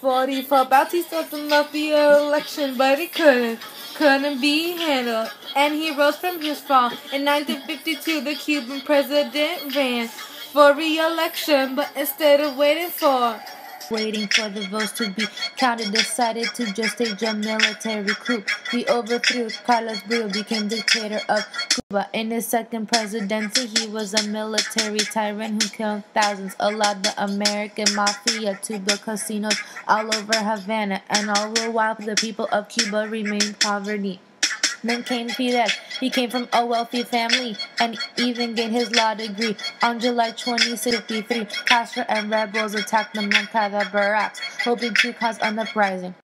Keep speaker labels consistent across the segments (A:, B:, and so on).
A: 1944, Bautista won the election, but it couldn't be handled, and he rose from his fall. In 1952, the Cuban president ran for re-election, but instead of waiting for the votes to be counted, decided to just stage a military coup. He overthrew Carlos Brio, became dictator of Cuba. In his second presidency, he was a military tyrant who killed thousands, allowed the American mafia to build casinos all over Havana, and all the while the people of Cuba remained in poverty. Then came Fidel. He came from a wealthy family and even gained his law degree. On July 26, 1953, Castro and rebels attacked the Moncada barracks, hoping to cause an uprising.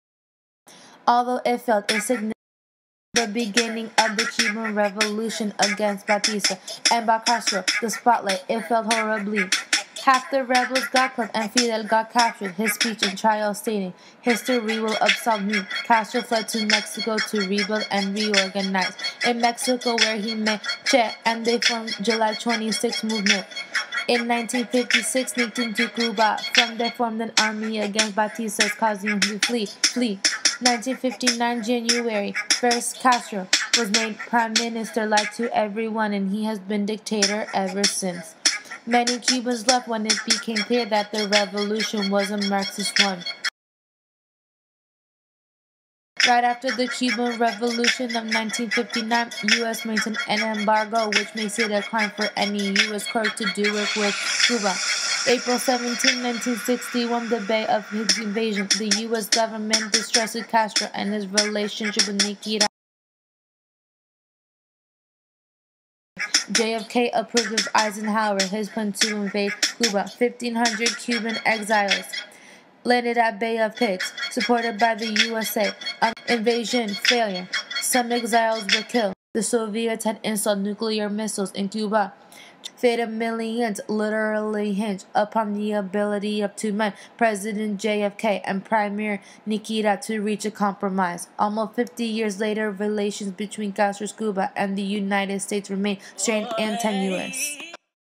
A: Although it felt insignificant, the beginning of the Cuban Revolution against Batista and by Castro, the spotlight, it felt horribly. Half the rebels got killed and Fidel got captured. His speech in trial stating, "History will absolve me." Castro fled to Mexico to rebuild and reorganize. In Mexico, where he met Che, and they formed July 26 movement. In 1956, sneaked into Cuba. From there, formed an army against Batista's, causing him to flee. 1959 January 1st, Castro was made prime minister, lied to everyone, and he has been dictator ever since. Many Cubans left when it became clear that the revolution was a Marxist one. Right after the Cuban Revolution of 1959, U.S. maintained an embargo, which makes it a crime for any U.S. court to do work with Cuba. April 17, 1961, the day of his invasion, the U.S. government distrusted Castro and his relationship with Nikita. JFK approved of Eisenhower, his plan to invade Cuba. 1,500 Cuban exiles landed at Bay of Pigs, supported by the USA. Invasion failure. Some exiles were killed. The Soviets had installed nuclear missiles in Cuba. Fate of millions literally hinged upon the ability of two men, President JFK and Premier Nikita, to reach a compromise. Almost 50 years later, relations between Castro's Cuba and the United States remain strained and tenuous.